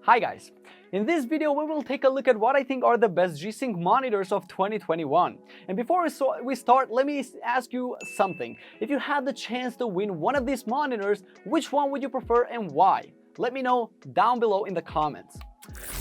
Hi guys! In this video we will take a look at what I think are the best G-Sync monitors of 2021. And before we start, let me ask you something. If you had the chance to win one of these monitors, which one would you prefer and why? Let me know down below in the comments.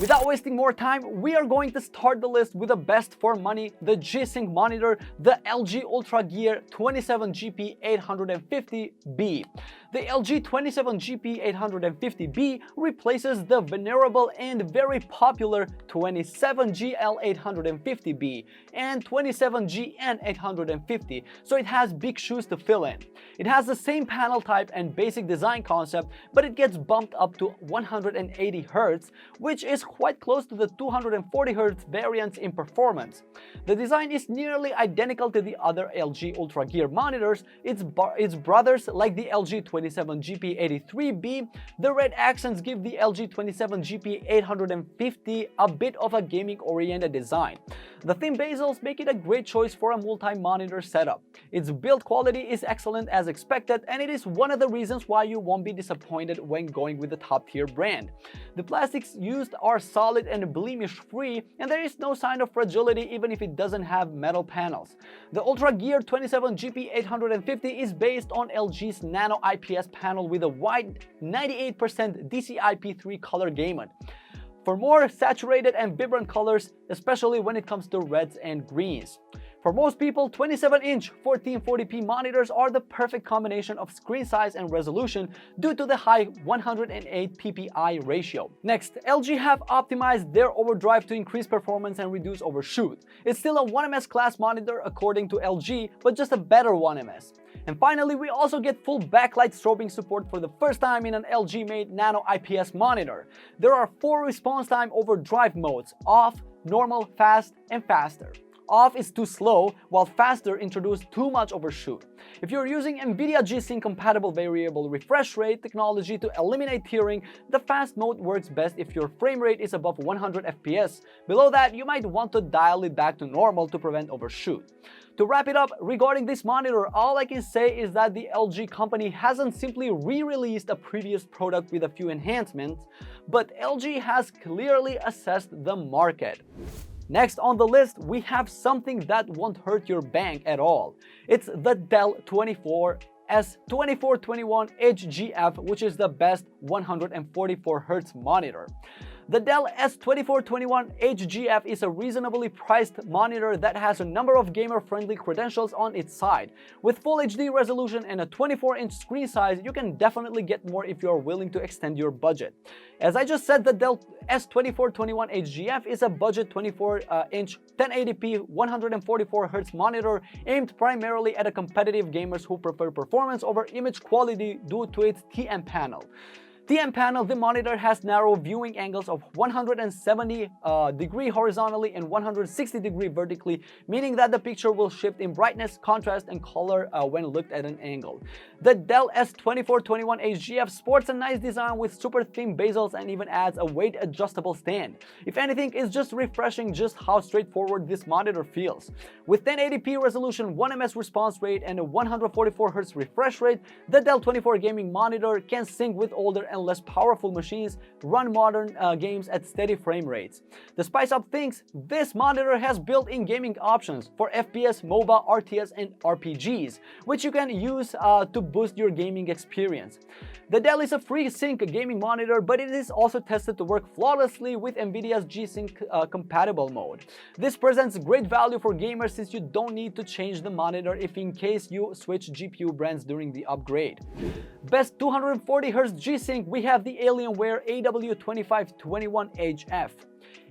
Without wasting more time, we are going to start the list with the best for money, the G-Sync monitor, the LG ULTRAGEAR 27GP850B. The LG 27GP850B replaces the venerable and very popular 27GL850B and 27GN850, so it has big shoes to fill in. It has the same panel type and basic design concept, but it gets bumped up to 180 Hz, which is quite close to the 240 Hz variants in performance. The design is nearly identical to the other LG ULTRAGEAR monitors, its brothers like the LG 27GP83B. The red accents give the LG 27GP850 a bit of a gaming-oriented design. The thin bezels make it a great choice for a multi-monitor setup. Its build quality is excellent as expected, and it is one of the reasons why you won't be disappointed when going with the top-tier brand. The plastics used are solid and blemish-free, and there is no sign of fragility even if it doesn't have metal panels. The ULTRAGEAR 27GP850 is based on LG's Nano IPS panel with a wide 98% DCI-P3 color gamut for more saturated and vibrant colors, especially when it comes to reds and greens. For most people, 27-inch 1440p monitors are the perfect combination of screen size and resolution due to the high 108 ppi ratio. Next, LG have optimized their overdrive to increase performance and reduce overshoot. It's still a 1ms class monitor according to LG, but just a better 1ms. And finally, we also get full backlight strobing support for the first time in an LG-made Nano IPS monitor. There are 4 response time overdrive modes: off, normal, fast, and faster. Off is too slow, while faster introduced too much overshoot. If you're using NVIDIA G-Sync compatible variable refresh rate technology to eliminate tearing, the fast mode works best if your frame rate is above 100 FPS. Below that, you might want to dial it back to normal to prevent overshoot. To wrap it up, regarding this monitor, all I can say is that the LG company hasn't simply re-released a previous product with a few enhancements, but LG has clearly assessed the market. Next on the list, we have something that won't hurt your bank at all. It's the Dell S2421HGF, which is the best 144Hz monitor. The Dell S2421HGF is a reasonably priced monitor that has a number of gamer-friendly credentials on its side. With Full HD resolution and a 24-inch screen size, you can definitely get more if you are willing to extend your budget. As I just said, the Dell S2421HGF is a budget 24-inch 1080p 144Hz monitor aimed primarily at competitive gamers who prefer performance over image quality due to its TM panel. The monitor has narrow viewing angles of 170 degree horizontally and 160 degree vertically, meaning that the picture will shift in brightness, contrast, and color when looked at an angle. The Dell S2421HGF sports a nice design with super thin bezels and even adds a weight adjustable stand. If anything, it's just refreshing just how straightforward this monitor feels. With 1080p resolution, 1ms response rate, and a 144Hz refresh rate, the Dell 24 gaming monitor can sync with older and less powerful machines, run modern games at steady frame rates. To spice up things, this monitor has built-in gaming options for FPS, MOBA, RTS, and RPGs, which you can use to boost your gaming experience. The Dell is a FreeSync gaming monitor, but it is also tested to work flawlessly with NVIDIA's G-Sync compatible mode. This presents great value for gamers since you don't need to change the monitor if in case you switch GPU brands during the upgrade. Best 240Hz G-Sync, we have the Alienware AW2521HF.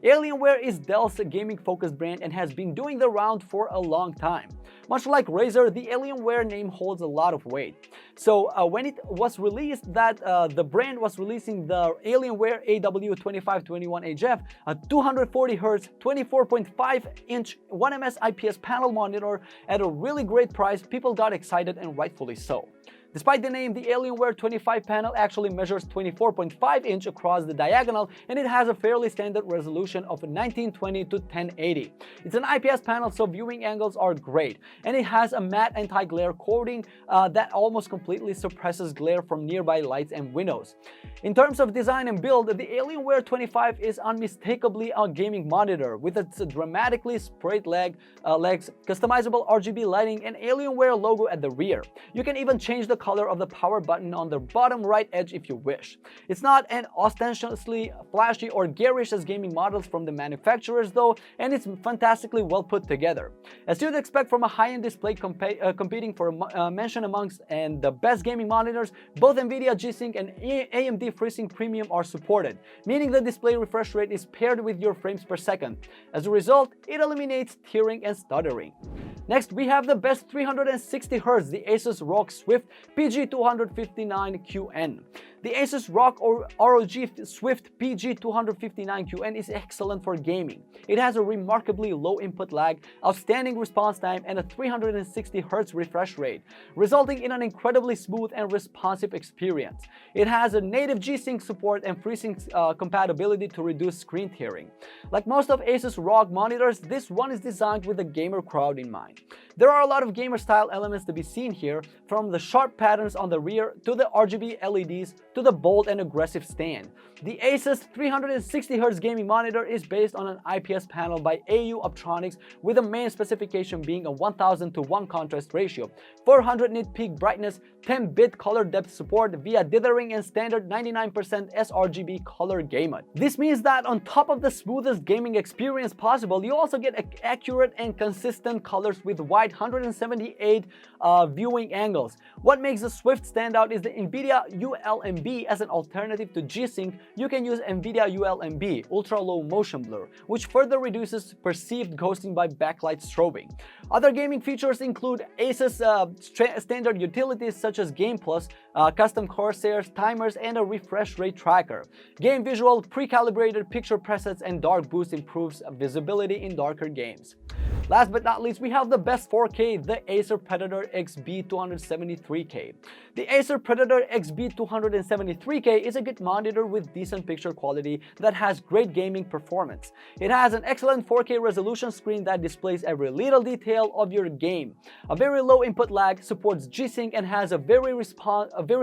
Alienware is Dell's gaming-focused brand and has been doing the round for a long time. Much like Razer, the Alienware name holds a lot of weight. So when it was released that the brand was releasing the Alienware AW2521HF, a 240Hz 24.5-inch 1ms IPS panel monitor at a really great price, people got excited, and rightfully so. Despite the name, the Alienware 25 panel actually measures 24.5 inch across the diagonal, and it has a fairly standard resolution of 1920 to 1080. It's an IPS panel, so viewing angles are great, and it has a matte anti-glare coating that almost completely suppresses glare from nearby lights and windows. In terms of design and build, the Alienware 25 is unmistakably a gaming monitor with its dramatically sprayed legs, customizable RGB lighting, and Alienware logo at the rear. You can even change the color of the power button on the bottom right edge if you wish. It's not as ostentatiously flashy or garish as gaming models from the manufacturers though, and it's fantastically well put together. As you'd expect from a high-end display competing for mention amongst and the best gaming monitors, both NVIDIA G-Sync and AMD FreeSync Premium are supported, meaning the display refresh rate is paired with your frames per second. As a result, it eliminates tearing and stuttering. Next, we have the best 360Hz, the Asus ROG Swift PG259QN. The Asus ROG Swift PG259QN is excellent for gaming. It has a remarkably low input lag, outstanding response time, and a 360Hz refresh rate, resulting in an incredibly smooth and responsive experience. It has a native G-Sync support and FreeSync compatibility to reduce screen tearing. Like most of Asus ROG monitors, this one is designed with the gamer crowd in mind. There are a lot of gamer-style elements to be seen here, from the sharp patterns on the rear to the RGB LEDs to the bold and aggressive stand. The Asus 360Hz gaming monitor is based on an IPS panel by AU Optronics, with the main specification being a 1000:1 contrast ratio, 400 nit peak brightness, 10-bit color depth support via dithering, and standard 99% sRGB color gamut. This means that on top of the smoothest gaming experience possible, you also get accurate and consistent colors with wide 178 viewing angles. What makes the Swift stand out is the NVIDIA ULMB. As an alternative to G-Sync, you can use NVIDIA ULMB, Ultra Low Motion Blur, which further reduces perceived ghosting by backlight strobing. Other gaming features include Asus standard utilities such as Game Plus, custom crosshairs, timers, and a refresh rate tracker. Game visual, pre-calibrated picture presets, and dark boost improves visibility in darker games. Last but not least, we have the best 4K, the Acer Predator XB273K. The Acer Predator XB273K is a good monitor with decent picture quality that has great gaming performance. It has an excellent 4K resolution screen that displays every little detail of your game. A very low input lag, supports G-Sync, and has a very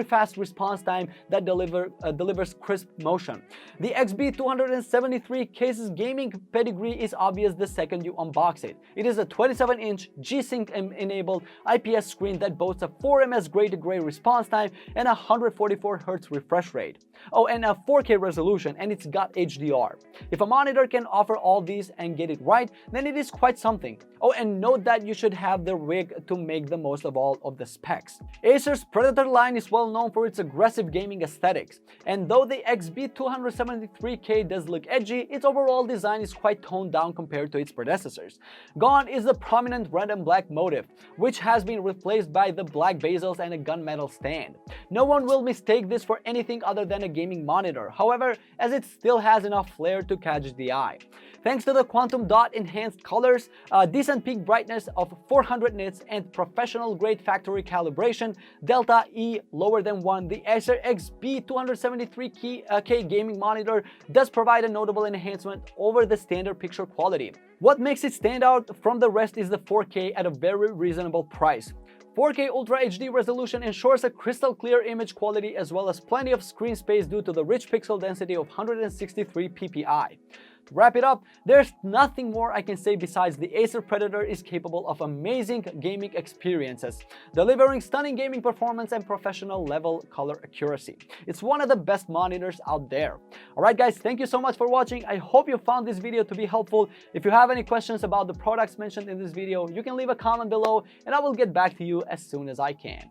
fast response time that delivers crisp motion. The XB273K's gaming pedigree is obvious the second you unbox it. It is a 27-inch G-Sync enabled IPS screen that boasts a 4ms gray-to-gray response time and a 144Hz refresh rate. Oh, and a 4K resolution, and it's got HDR. If a monitor can offer all these and get it right, then it is quite something. Oh, and note that you should have the rig to make the most of all of the specs. Acer's Predator line is well known for its aggressive gaming aesthetics, and though the XB273K does look edgy, its overall design is quite toned down compared to its predecessors. Gone is the prominent red and black motif, which has been replaced by the black bezels and a gunmetal stand. No one will mistake this for anything other than a gaming monitor, however, as it still has enough flair to catch the eye. Thanks to the quantum dot enhanced colors, decent peak brightness of 400 nits, and professional grade factory calibration, delta E lower than 1, the Acer XB273K gaming monitor does provide a notable enhancement over the standard picture quality. What makes it stand out from the rest is the 4K at a very reasonable price. 4K Ultra HD resolution ensures a crystal clear image quality as well as plenty of screen space due to the rich pixel density of 163 ppi. To wrap it up, there's nothing more I can say besides the Acer Predator is capable of amazing gaming experiences, delivering stunning gaming performance and professional level color accuracy. It's one of the best monitors out there. Alright guys, thank you so much for watching. I hope you found this video to be helpful. If you have any questions about the products mentioned in this video, you can leave a comment below and I will get back to you as soon as I can.